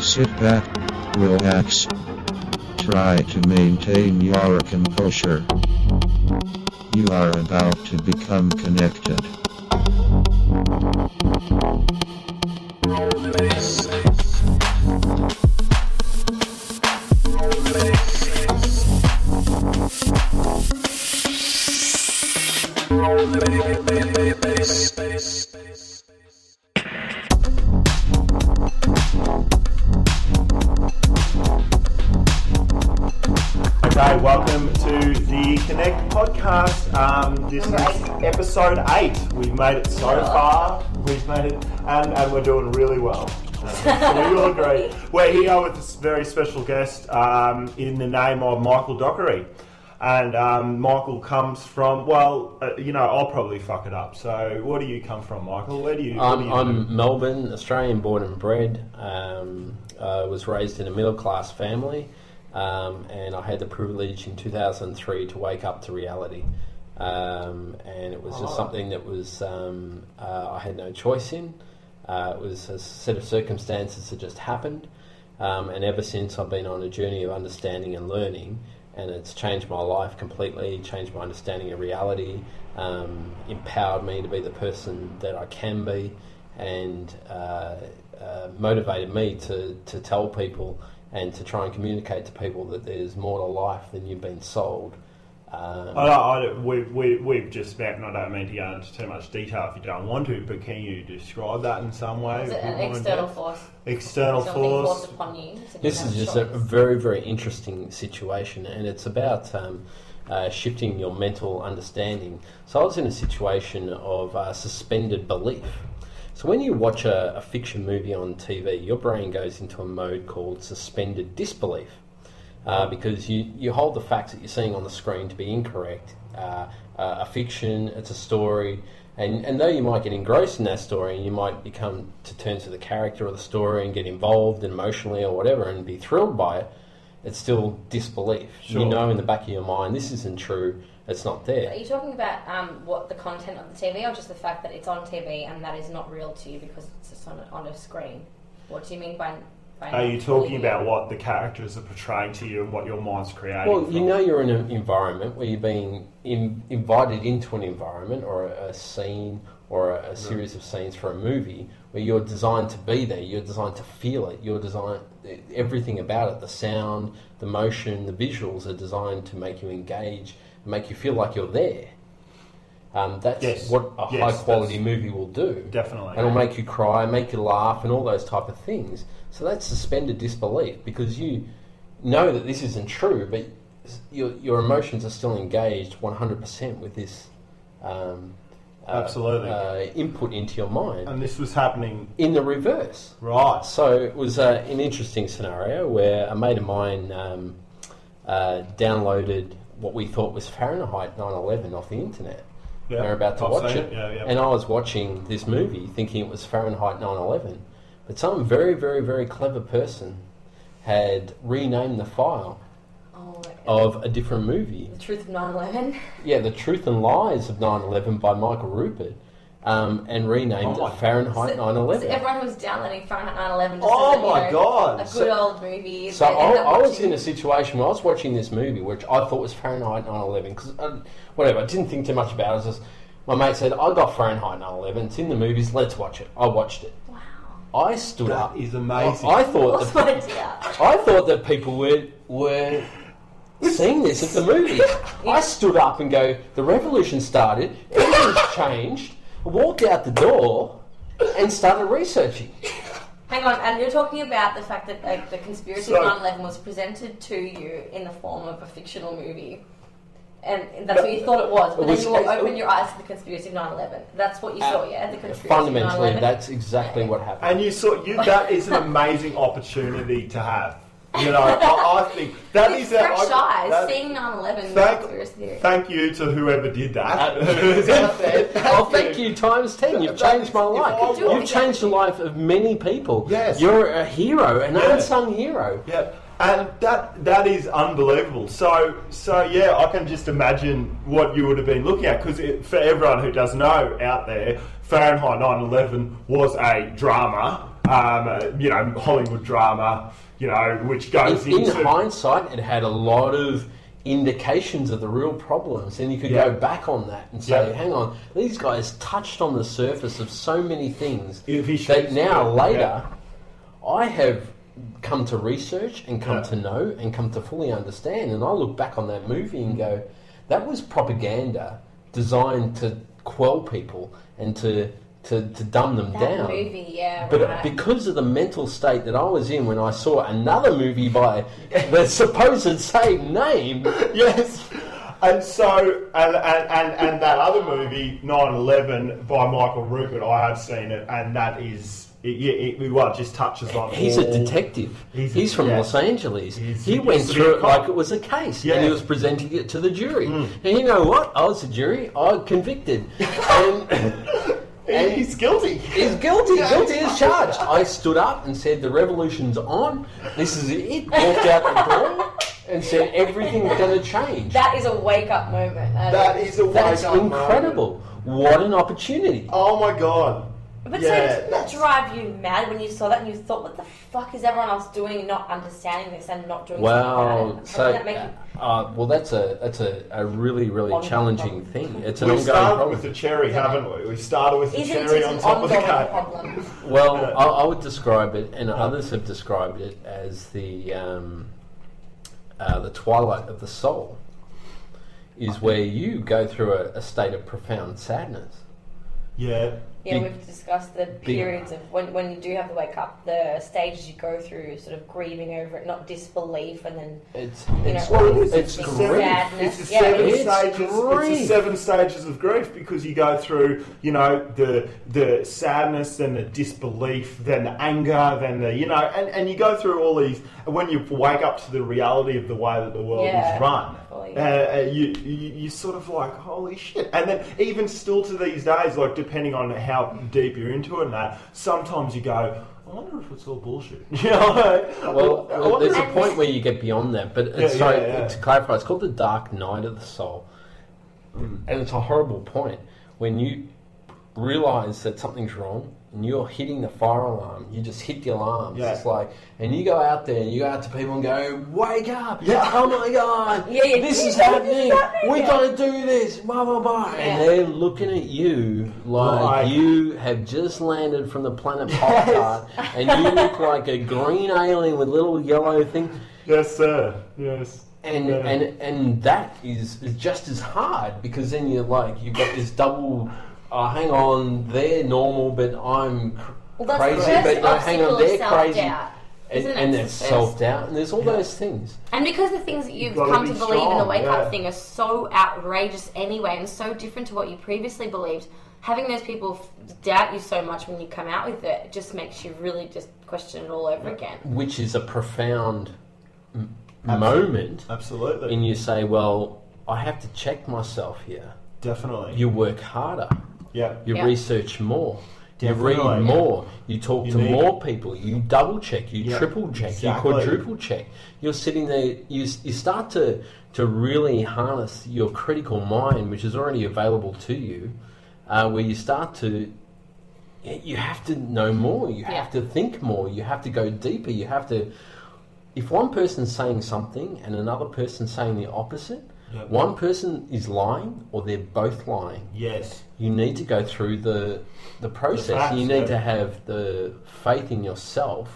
Sit back, relax. Try to maintain your composure. You are about to become connected. Okay, welcome to the Connect podcast. This is episode 8. We've made it so far. We've made it, and we're doing really well. So we all agree. We're here with a very special guest in the name of Michael Dockery. And Michael comes from, I'll probably fuck it up. So where do you come from, Michael? Where do you I'm Melbourne, Australian born and bred. I was raised in a middle class family. And I had the privilege in 2003 to wake up to reality. And it was just something that was I had no choice in. It was a set of circumstances that just happened. And ever since, I've been on a journey of understanding and learning. And it's changed my life completely, changed my understanding of reality, empowered me to be the person that I can be, and motivated me to tell people and to try and communicate to people that there's more to life than you've been sold. We've just met, and I don't mean to go into too much detail if you don't want to, but can you describe that in some way? Is it an external force? External force. Being forced upon you. This is just a very, very interesting situation, and it's about shifting your mental understanding. So I was in a situation of suspended belief. So when you watch a fiction movie on TV, your brain goes into a mode called suspended disbelief because you hold the facts that you're seeing on the screen to be incorrect. A fiction, it's a story, and though you might get engrossed in that story and you might become to terms with the character of the story and get involved emotionally or whatever and be thrilled by it, it's still disbelief. Sure. You know in the back of your mind, this isn't true. It's not there. Are you talking about what the content of the TV, or just the fact that it's on TV and that is not real to you because it's just on a screen? What do you mean by Are you talking about what the characters are portraying to you and what your mind's creating? Well, you know you're in an environment where you're being invited into an environment or a scene or a series of scenes for a movie where you're designed to be there, you're designed to feel it, everything about it, the sound, the motion, the visuals are designed to make you engage, make you feel like you're there. That's what a high-quality movie will do. Definitely. And it'll make you cry, make you laugh, and all those type of things. So that's suspended disbelief because you know that this isn't true, but your emotions are still engaged 100% with this absolutely input into your mind. And this was happening in the reverse. Right. So it was an interesting scenario where a mate of mine downloaded what we thought was Fahrenheit 9/11 off the internet. Yeah, we were about to watch it. Yeah. And I was watching this movie thinking it was Fahrenheit 9/11. But some very, very, very clever person had renamed the file of a different movie. The Truth of 9/11? Yeah, The Truth and Lies of 9/11 by Michael Rupert. And renamed it Fahrenheit 9/11. So everyone was downloading Fahrenheit 9/11 just God. a good old movie. So I was in a situation where I was watching this movie, which I thought was Fahrenheit 9/11, because I didn't think too much about it. It was just, my mate said, I got Fahrenheit 9/11, it's in the movies, let's watch it. I watched it. Wow. I stood up. That is amazing. I thought that people were seeing this at the movies. I stood up and go, the revolution started, everything's changed. I walked out the door and started researching. Hang on, and you're talking about the fact that the conspiracy of 9/11 was presented to you in the form of a fictional movie. And that's what you thought it was, but then you opened your eyes to the conspiracy of 9/11. That's what you saw, yeah? The conspiracy fundamentally, of 9/11. that's exactly what happened. And you saw that is an amazing opportunity to have. You know, I think that with is fresh eyes, seeing 9/11 conspiracy theory. Thank you to whoever did that. Thank you times 10. You've changed my life. You've changed the life of many people. Yes. You're a hero, an unsung hero. Yeah. And that is unbelievable. So yeah, I can just imagine what you would have been looking at, because for everyone who doesn't know out there, Fahrenheit 9/11 was a drama Hollywood drama, which goes in hindsight, it had a lot of indications of the real problems, and you could go back on that and say, hang on, these guys touched on the surface of so many things that now later I have come to research and come to know and come to fully understand, and I look back on that movie and go, that was propaganda designed to quell people and to dumb them down. Movie, but because of the mental state that I was in when I saw another movie by the supposed same name, and so and that other movie 9/11 by Michael Rupert, I have seen it, and that is it just touches on. He's a detective. He's from Los Angeles. He went through it like it was a case, and he was presenting it to the jury. And you know what? I was the jury. I convicted. And he's guilty. He's guilty. Guilty as charged. I stood up and said, the revolution's on. This is it. Walked out the door and said, everything's going to change. That is a wake-up moment. That's incredible. Moment. What an opportunity. Oh, my God. But so did that drive you mad when you saw that and you thought, what the fuck is everyone else doing and not understanding this and not doing something about it? That's a really, really challenging thing. It's an ongoing problem. We've started with the cherry, haven't we? We've started with the cherry on top of the cake. Well, I would describe it, and others have described it, as the twilight of the soul, is where you go through a state of profound sadness. Yeah, we've discussed the periods of when you do have the wake up, the stages you go through, sort of grieving over it, not disbelief, and then it's sadness. It's the 7 stages of grief, because you go through, the sadness, then the disbelief, then the anger, then the and you go through all these. When you wake up to the reality of the way that the world is run, you sort of like, holy shit. And then even still to these days, like depending on how deep you're into it and that, sometimes you go, I wonder if it's all bullshit. Well, there's a point where you get beyond that, but to clarify, it's called the dark night of the soul. And it's a horrible point when you realise that something's wrong and you're hitting the fire alarm. You just hit the alarms. It's like, and you go out there and you go out to people and go, wake up! Oh my God! This is happening! We got to do this! Blah blah blah! And they're looking at you like you have just landed from the planet Pop-Tart, and you look like a green alien with little yellow things. Yes, sir. Yes. And that is just as hard, because then you've got this double. Hang on, they're normal, but I'm crazy. But hang on, they're crazy, and there's self-doubt, and there's all those things. And because the things that you've come to believe in the wake-up thing are so outrageous anyway, and so different to what you previously believed, having those people doubt you so much when you come out with it just makes you really just question it all over again. Which is a profound moment. Absolutely. And you say, well, I have to check myself here. Definitely. You work harder. You research more. Definitely. You read more. You talk to more people. You double check. You triple check. You quadruple check. You're sitting there. You start to really harness your critical mind, which is already available to you, where you start to. You have to know more. You have to think more. You have to go deeper. You have to. If one person's saying something and another person's saying the opposite. One person is lying, or they're both lying. Yes. You need to go through the process. You need to have the faith in yourself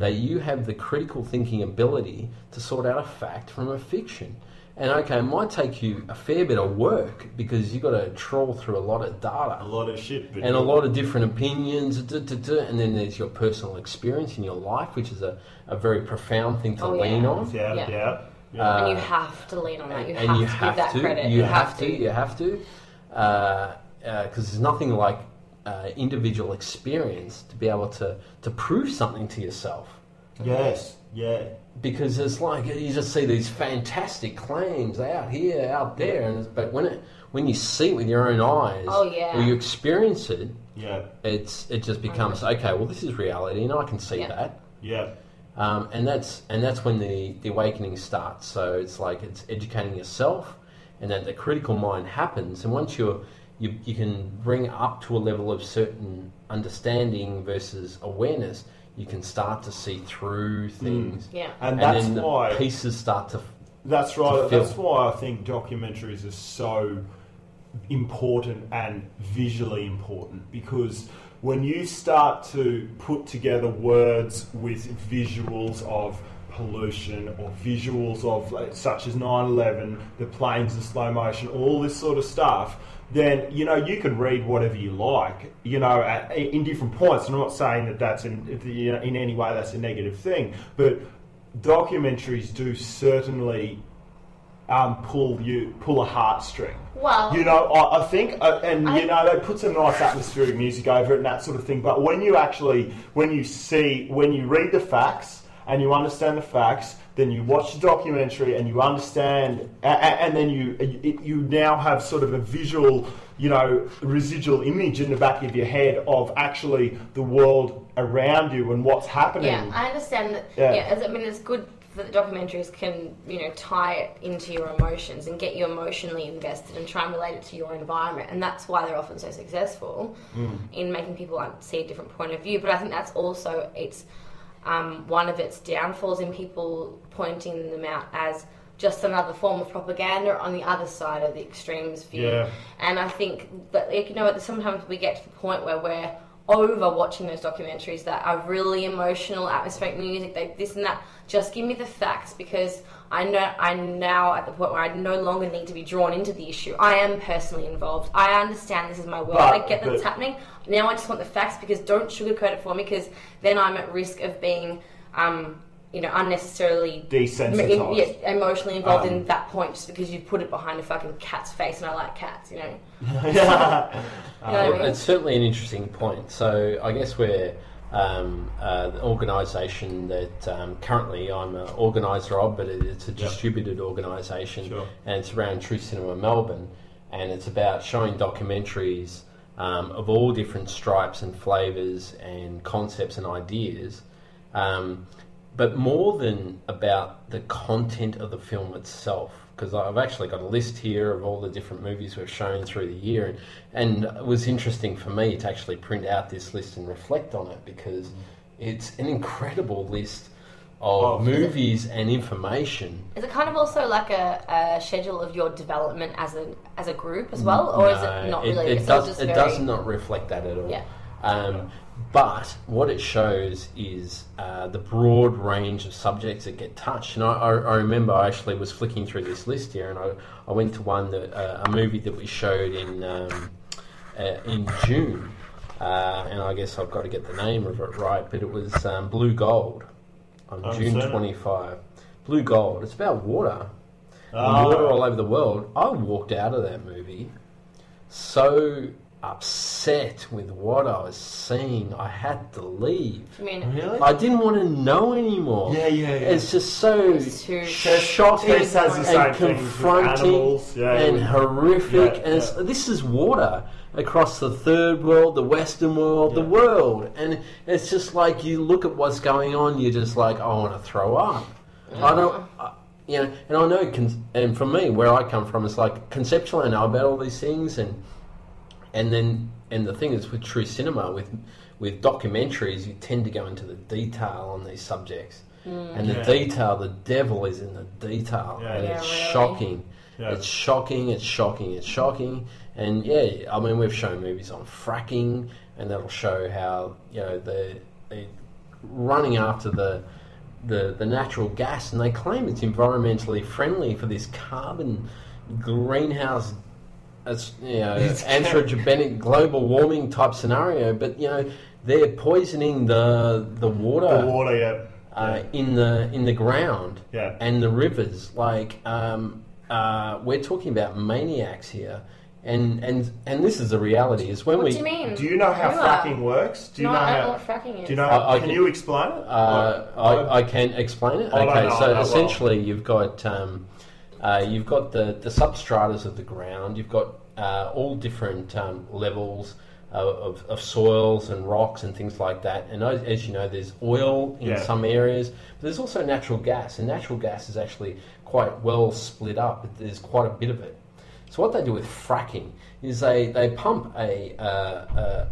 that you have the critical thinking ability to sort out a fact from a fiction. And it might take you a fair bit of work, because you've got to trawl through a lot of data. A lot of shit. And a lot of different opinions. And then there's your personal experience in your life, which is a very profound thing to lean on. And you have to lean on that. You have to give that credit. You have to. Because there's nothing like individual experience to be able to prove something to yourself. Yes, Because it's like you just see these fantastic claims out here, out there, but when you see it with your own eyes, or you experience it, it just becomes okay. Well, this is reality, and I can see that. And that's when the awakening starts. So it's like it's educating yourself, and then the critical mind happens. And once you're you can bring up to a level of certain understanding versus awareness, you can start to see through things. Yeah. And that's then why the pieces start to. That's right. to fill. That's why I think documentaries are so important and visually important, because when you start to put together words with visuals of pollution or visuals of such as 9/11, the planes in slow motion, all this sort of stuff, then you can read whatever you like, in different points. And I'm not saying that that's in any way that's a negative thing, but documentaries do certainly pull a heartstring. Well, I think, they put some nice atmospheric music over it and that sort of thing. But when you read the facts and you understand the facts, then you watch the documentary and you understand, and then you now have sort of a visual, residual image in the back of your head of actually the world around you and what's happening. Yeah, I understand that. Yeah, it's good that documentaries can, tie it into your emotions and get you emotionally invested and try and relate it to your environment. And that's why they're often so successful in making people see a different point of view. But I think that's also, it's one of its downfalls in people pointing them out as just another form of propaganda on the other side of the extremes view. Yeah. And I think that, sometimes we get to the point where we're over watching those documentaries that are really emotional, atmospheric music, this and that. Just give me the facts, because I'm now at the point where I no longer need to be drawn into the issue. I am personally involved. I understand this is my world. I get that it's happening. Now I just want the facts, because don't sugarcoat it for me, because then I'm at risk of being unnecessarily desensitized, emotionally involved in that point, just because you put it behind a fucking cat's face, and I like cats, It's certainly an interesting point. So I guess we're the organisation that currently I'm an organiser of, but it's a distributed organisation, and it's around Truth Cinema Melbourne, and it's about showing documentaries of all different stripes and flavours and concepts and ideas. But more than about the content of the film itself, because I've actually got a list here of all the different movies we've shown through the year, and it was interesting for me to actually print out this list and reflect on it, because it's an incredible list of movies and information. Is it kind of also like a schedule of your development as a group as well, or is it not really? It does not reflect that at all. Yeah. But what it shows is the broad range of subjects that get touched. And I remember I actually was flicking through this list here, and I went to one that a movie that we showed in June, and I guess I've got to get the name of it right, but it was Blue Gold on June 25. Blue Gold. It's about water. Water all over the world. I walked out of that movie so upset with what I was seeing. I had to leave. I mean, really? I didn't want to know anymore. Yeah. It's just so shocking and confronting and horrific. This is water across the third world, the Western world, the world, and it's just like you look at what's going on. You're just like, I want to throw up. I don't. And I know, and for me, where I come from, it's like conceptually I know about all these things, and the thing is with true cinema, with documentaries, you tend to go into the detail on these subjects, and the detail, the devil is in the detail, and it's shocking. Yeah. It's shocking. And I mean, we've shown movies on fracking, and that'll show how they're running after the natural gas, and they claim it's environmentally friendly for this carbon greenhouse, anthropogenic global warming type scenario. But they're poisoning the water. The water, in the ground, and the rivers. Like we're talking about maniacs here. And this is the reality. Is when what do you mean? Do you know how fracking works? Do you know I how? don't know what fracking is. Do you know? Can you explain it? I can explain it. Essentially, you've got the substratas of the ground. You've got all different levels of soils and rocks and things like that. And as you know, there's oil in some areas, but there's also natural gas. And natural gas is actually quite well split up. There's quite a bit of it. So what they do with fracking is they pump a